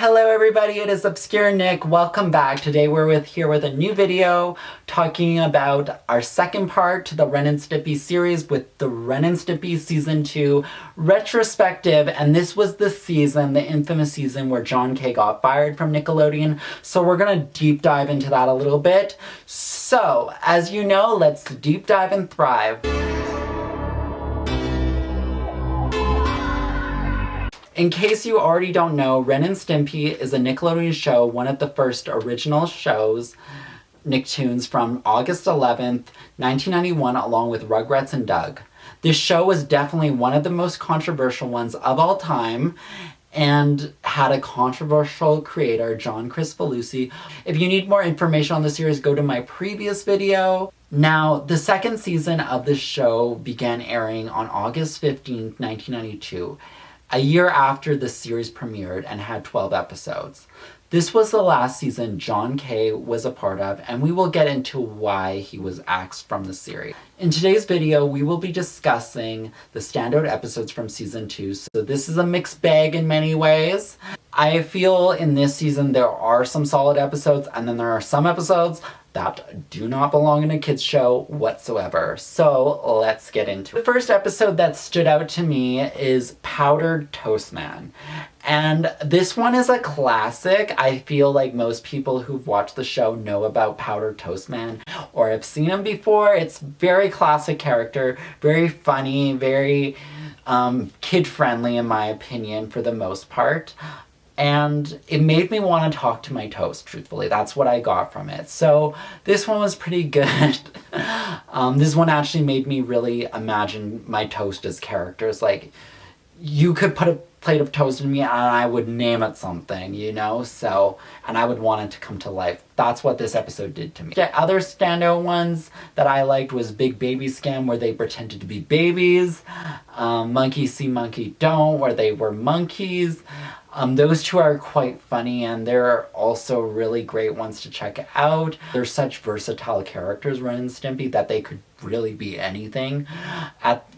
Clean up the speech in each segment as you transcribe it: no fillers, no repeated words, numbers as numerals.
Hello everybody, it is Obscure Nick. Welcome back. Today we're here with a new video talking about our second part to the Ren and Stimpy series with the Ren and Stimpy Season 2 Retrospective. And this was the season, the infamous season where John K got fired from Nickelodeon. So we're gonna deep dive into that a little bit. So, as you know, let's deep dive and thrive. In case you already don't know, Ren and Stimpy is a Nickelodeon show, one of the first original shows, Nicktoons, from August 11th, 1991, along with Rugrats and Doug. This show was definitely one of the most controversial ones of all time and had a controversial creator, John Krisfalucci. If you need more information on the series, go to my previous video. Now, the second season of this show began airing on August 15th, 1992. A year after the series premiered and had 12 episodes. This was the last season John K was a part of, and we will get into why he was axed from the series. In today's video, we will be discussing the standout episodes from season 2, so this is a mixed bag in many ways. I feel in this season there are some solid episodes, and then there are some episodes that do not belong in a kids show whatsoever. So let's get into it. The first episode that stood out to me is Powdered Toast Man. And this one is a classic. I feel like most people who've watched the show know about Powdered Toast Man or have seen him before. It's very classic character, very funny, very kid-friendly in my opinion for the most part. And it made me want to talk to my toast, truthfully. That's what I got from it. So this one was pretty good. This one actually made me really imagine my toast as characters. Like, you could put a plate of toast in me and I would name it something, you know? So, and I would want it to come to life. That's what this episode did to me. The other standout ones that I liked was Big Baby Scam, where they pretended to be babies. Monkey See, Monkey Don't, where they were monkeys. Those two are quite funny, and they're also really great ones to check out. They're such versatile characters, Ren and Stimpy, that they could really be anything.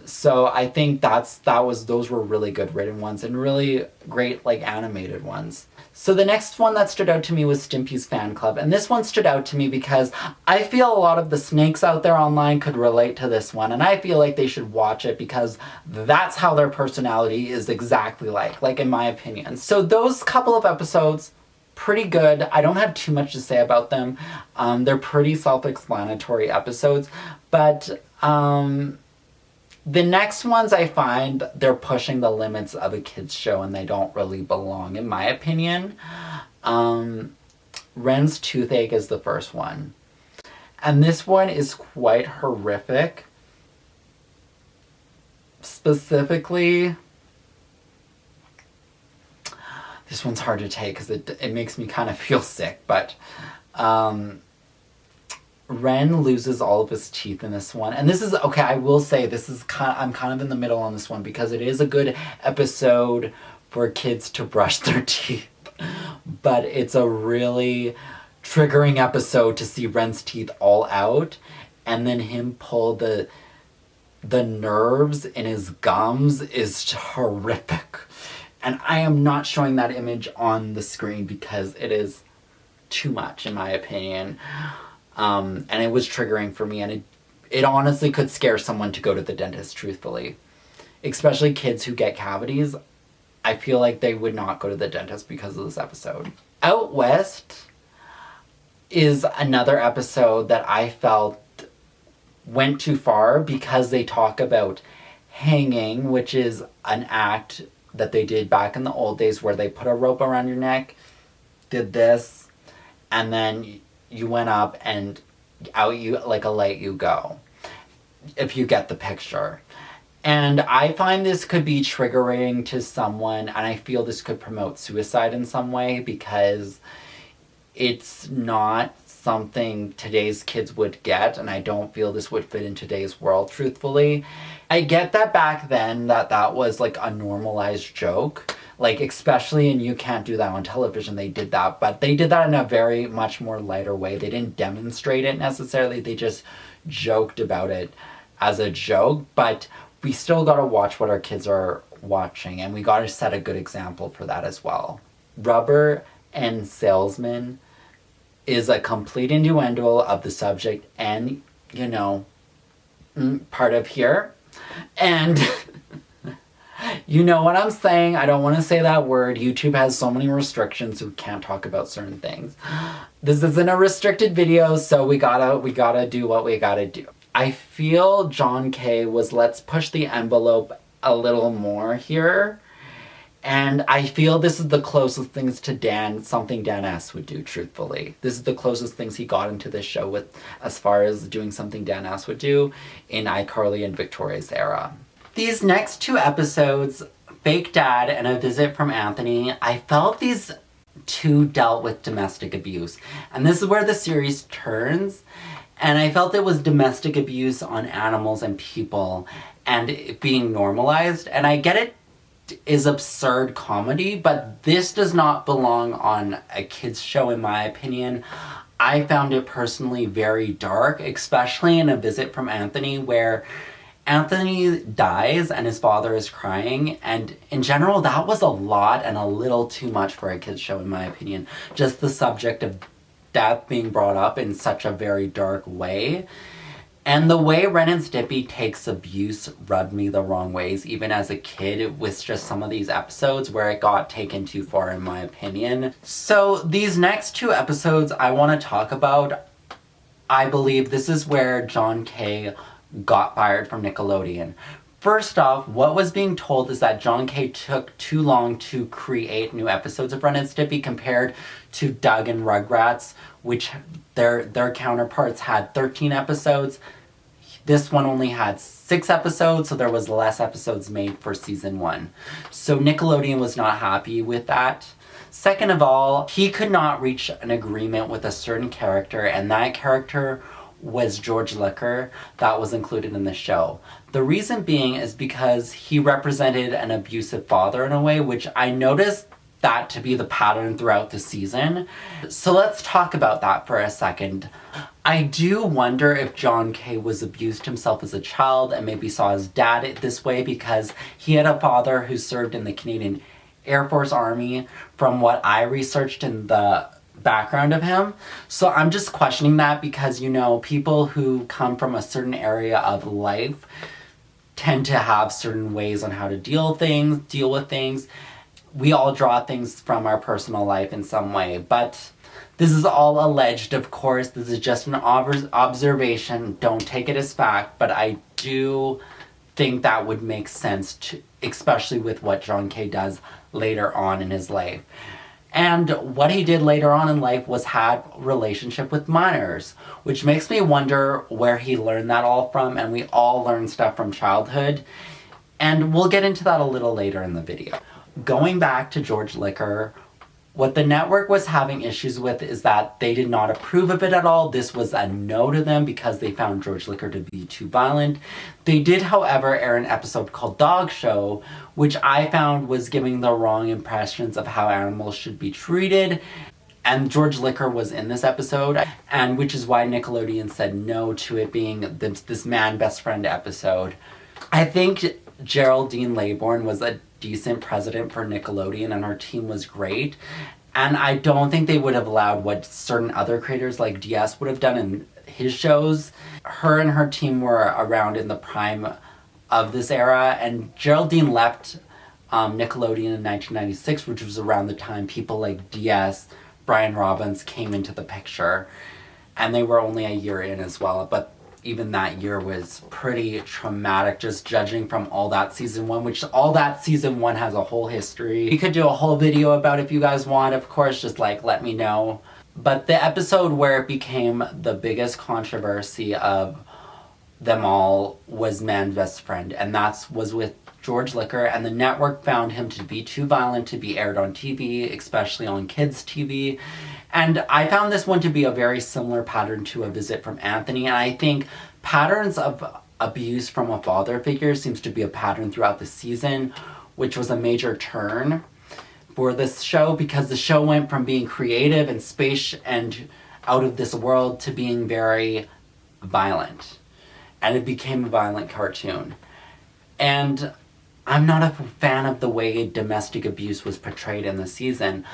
So I think those were really good written ones and really great animated ones. So the next one that stood out to me was Stimpy's Fan Club, and this one stood out to me because I feel a lot of the snakes out there online could relate to this one, and I feel like they should watch it because that's how their personality is exactly like in my opinion. So those couple of episodes, pretty good. I don't have too much to say about them. They're pretty self-explanatory episodes, but the next ones I find they're pushing the limits of a kids show and they don't really belong in my opinion. Ren's Toothache is the first one. And this one is quite horrific. Specifically, this one's hard to take because it makes me kind of feel sick, but Ren loses all of his teeth in this one. And this is, okay, I will say this is I'm kind of in the middle on this one because it is a good episode for kids to brush their teeth. But it's a really triggering episode to see Ren's teeth all out and then him pull the nerves in his gums is horrific. And I am not showing that image on the screen because it is too much in my opinion. And it was triggering for me, and it honestly could scare someone to go to the dentist, truthfully. Especially kids who get cavities. I feel like they would not go to the dentist because of this episode. Out West is another episode that I felt went too far because they talk about hanging, which is an act that they did back in the old days where they put a rope around your neck, did this, and then you went up and out you like a light you go, if you get the picture. And I find this could be triggering to someone, and I feel this could promote suicide in some way because it's not something today's kids would get, and I don't feel this would fit in today's world, truthfully. I get that back then that was like a normalized joke, like especially in You Can't Do That on Television, they did that, but they did that in a very much more lighter way. They didn't demonstrate it necessarily, they just joked about it as a joke, but we still gotta watch what our kids are watching, and we gotta set a good example for that as well. rubber and salesman is a complete innuendo of the subject and, you know, part of here. And you know what I'm saying. I don't want to say that word. YouTube has so many restrictions, so we can't talk about certain things. This isn't a restricted video, so we gotta do what we gotta do. I feel John K was let's push the envelope a little more here. And I feel this is the closest things to something Dan S would do, truthfully. This is the closest things he got into this show with as far as doing something Dan S would do in iCarly and Victoria's era. These next two episodes, Fake Dad and A Visit from Anthony, I felt these two dealt with domestic abuse. And this is where the series turns. And I felt it was domestic abuse on animals and people and it being normalized. And I get it is absurd comedy, but this does not belong on a kid's show in my opinion. I found it personally very dark, especially in A Visit from Anthony, where Anthony dies and his father is crying, and in general that was a lot and a little too much for a kid's show in my opinion. Just the subject of death being brought up in such a very dark way. And the way Ren and Stimpy takes abuse rubbed me the wrong ways, even as a kid, with just some of these episodes where it got taken too far in my opinion. So these next two episodes I want to talk about, I believe this is where John K got fired from Nickelodeon. First off, what was being told is that John K took too long to create new episodes of Ren and Stimpy compared to Doug and Rugrats, which their counterparts had 13 episodes. This one only had 6 episodes, so there was less episodes made for season 1. So Nickelodeon was not happy with that. Second of all, he could not reach an agreement with a certain character, and that character was George Liquor that was included in the show. The reason being is because he represented an abusive father in a way, which I noticed that to be the pattern throughout the season. So let's talk about that for a second. I do wonder if John K was abused himself as a child and maybe saw his dad this way because he had a father who served in the Canadian Air Force Army, from what I researched in the background of him. So I'm just questioning that because, you know, people who come from a certain area of life tend to have certain ways on how to deal with things. We all draw things from our personal life in some way, but this is all alleged, of course. This is just an observation. Don't take it as fact, but I do think that would make sense, especially with what John K does later on in his life. And what he did later on in life was had relationship with minors, which makes me wonder where he learned that all from, and we all learn stuff from childhood. And we'll get into that a little later in the video. Going back to George Liquor, what the network was having issues with is that they did not approve of it at all. This was a no to them because they found George Liquor to be too violent. They did, however, air an episode called Dog Show, which I found was giving the wrong impressions of how animals should be treated. And George Liquor was in this episode, and which is why Nickelodeon said no to it being this man best friend episode. I think Geraldine Laybourne was a decent president for Nickelodeon and her team was great. And I don't think they would have allowed what certain other creators like DS would have done in his shows. Her and her team were around in the prime of this era, and Geraldine left Nickelodeon in 1996, which was around the time people like DS, Brian Robbins came into the picture. And they were only a year in as well, but even that year was pretty traumatic, just judging from all that season 1, which all that season 1 has a whole history. We could do a whole video about it if you guys want, of course, just let me know. But the episode where it became the biggest controversy of them all was Man's Best Friend, and that was with George Liquor, and the network found him to be too violent to be aired on TV, especially on kids' TV. And I found this one to be a very similar pattern to A Visit from Anthony, and I think patterns of abuse from a father figure seems to be a pattern throughout the season, which was a major turn for this show because the show went from being creative and space and out of this world to being very violent. And it became a violent cartoon. And I'm not a fan of the way domestic abuse was portrayed in the season.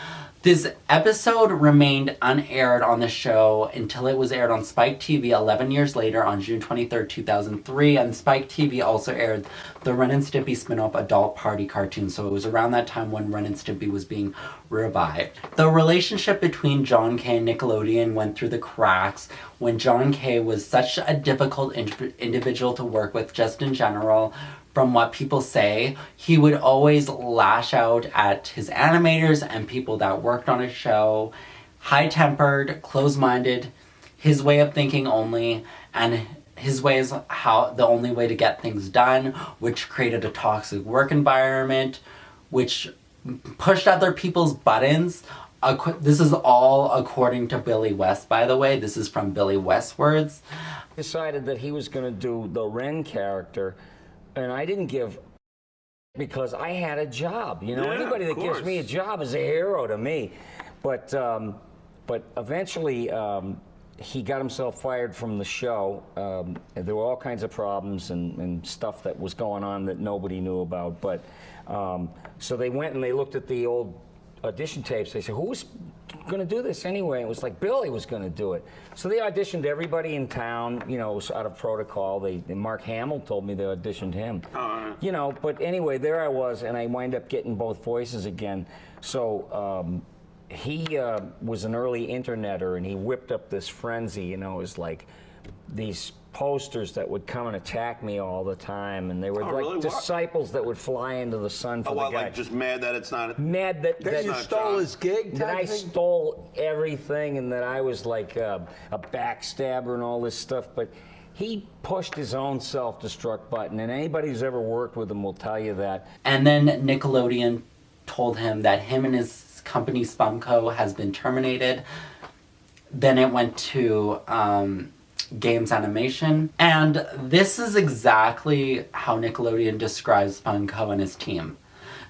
This episode remained unaired on the show until it was aired on Spike TV 11 years later on June 23rd, 2003, and Spike TV also aired the Ren and Stimpy spin-off Adult Party cartoon, so it was around that time when Ren and Stimpy was being revived. The relationship between John K and Nickelodeon went through the cracks when John K was such a difficult individual to work with just in general. From what people say, he would always lash out at his animators and people that worked on his show. High-tempered, closed-minded, his way of thinking only, and his way is how the only way to get things done, which created a toxic work environment, which pushed other people's buttons. This is all according to Billy West, by the way. This is from Billy West's words. Decided that he was going to do the Ren character, and I didn't give, because I had a job. You know, yeah, anybody that gives me a job is a hero to me. But eventually, he got himself fired from the show. There were all kinds of problems and stuff that was going on that nobody knew about. But so they went and they looked at the old audition tapes. They said, who was going to do this anyway? It was like Billy was going to do it. So they auditioned everybody in town, you know, out of protocol. Mark Hamill told me they auditioned him. You know, but anyway, there I was, and I wind up getting both voices again. So he was an early interneter, and he whipped up this frenzy. You know, it was like these posters that would come and attack me all the time, and they were like disciples that would fly into the sun for the guy. Like just mad that it's not. Mad that you stole his gig. That I stole everything, and that I was like a backstabber and all this stuff. But he pushed his own self-destruct button, and anybody who's ever worked with him will tell you that. And then Nickelodeon told him that him and his company Spumco has been terminated. Then it went to Games Animation, and this is exactly how Nickelodeon describes Spumco and his team.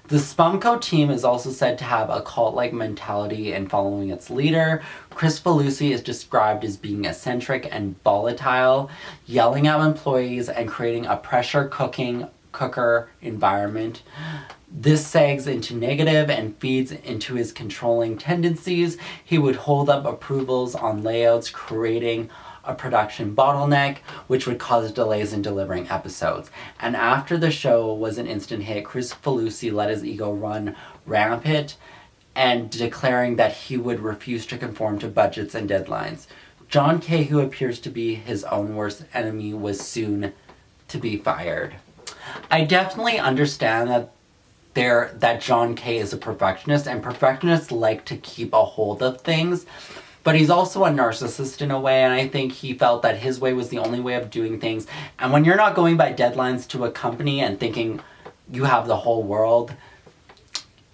The Spumco team is also said to have a cult-like mentality in following its leader. Krisfalucsi is described as being eccentric and volatile, yelling at employees and creating a pressure cooker environment. This sags into negative and feeds into his controlling tendencies. He would hold up approvals on layouts, creating a production bottleneck, which would cause delays in delivering episodes. And after the show was an instant hit, Krisfalucsi let his ego run rampant and declaring that he would refuse to conform to budgets and deadlines. John K., who appears to be his own worst enemy, was soon to be fired. I definitely understand that John K. is a perfectionist, and perfectionists like to keep a hold of things. But he's also a narcissist in a way, and I think he felt that his way was the only way of doing things. And when you're not going by deadlines to a company and thinking you have the whole world,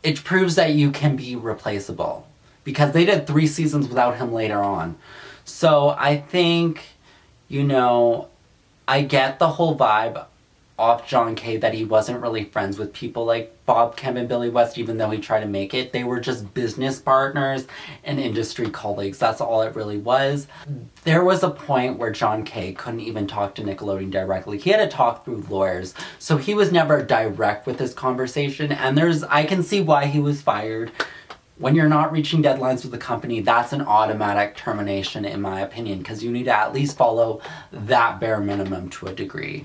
it proves that you can be replaceable. Because they did 3 seasons without him later on. So I think, you know, I get the whole vibe off John K. that he wasn't really friends with people like Bob Kemp and Billy West, even though he tried to make it. They were just business partners and industry colleagues. That's all it really was. There was a point where John K. couldn't even talk to Nickelodeon directly. He had to talk through lawyers. So he was never direct with his conversation, and I can see why he was fired. When you're not reaching deadlines with the company, that's an automatic termination, in my opinion, because you need to at least follow that bare minimum to a degree.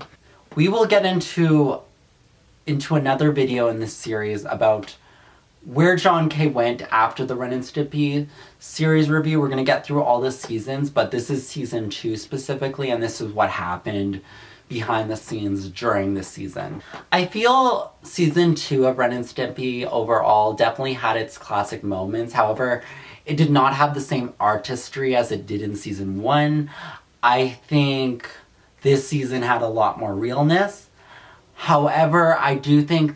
We will get into another video in this series about where John K. went after the Ren and Stimpy series review. We're going to get through all the seasons, but this is season 2 specifically, and this is what happened behind the scenes during this season. I feel season 2 of Ren and Stimpy overall definitely had its classic moments. However, it did not have the same artistry as it did in season 1. I think this season had a lot more realness. However, I do think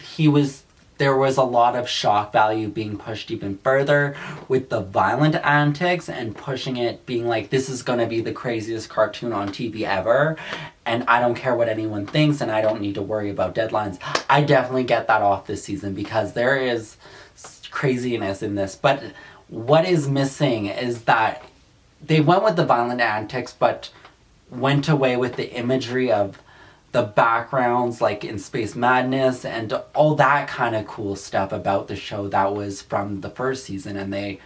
there was a lot of shock value being pushed even further with the violent antics and pushing it, being like, this is going to be the craziest cartoon on TV ever, and I don't care what anyone thinks, and I don't need to worry about deadlines. I definitely get that off this season because there is craziness in this. But what is missing is that they went with the violent antics, but went away with the imagery of the backgrounds like in Space Madness and all that kind of cool stuff about the show that was from the first season, and they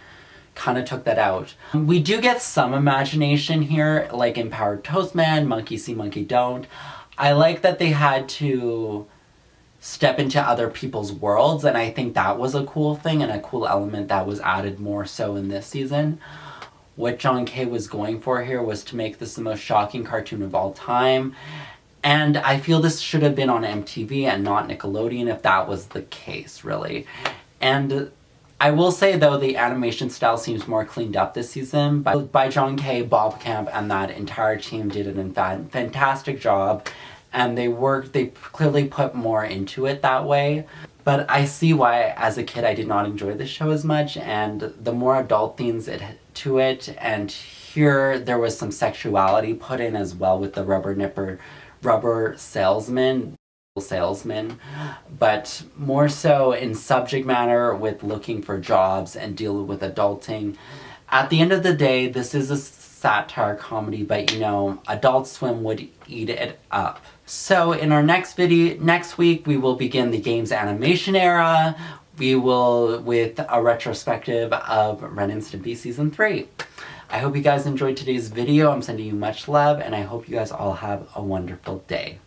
kind of took that out. We do get some imagination here, like in Powered Toast Man, Monkey See, Monkey Don't. I like that they had to step into other people's worlds, and I think that was a cool thing and a cool element that was added more so in this season. What John K was going for here was to make this the most shocking cartoon of all time, and I feel this should have been on MTV and not Nickelodeon if that was the case, really. And I will say, though, the animation style seems more cleaned up this season by John K, Bob Camp, and that entire team did a fantastic job, and they clearly put more into it that way. But I see why, as a kid, I did not enjoy this show as much, and the more adult themes to it, and here there was some sexuality put in as well with the rubber salesman, but more so in subject matter with looking for jobs and dealing with adulting. At the end of the day, this is a satire comedy, but you know, Adult Swim would eat it up. So in our next video, next week, we will begin the game's animation era. We will with a retrospective of Ren and Stimpy Season 3. I hope you guys enjoyed today's video. I'm sending you much love, and I hope you guys all have a wonderful day.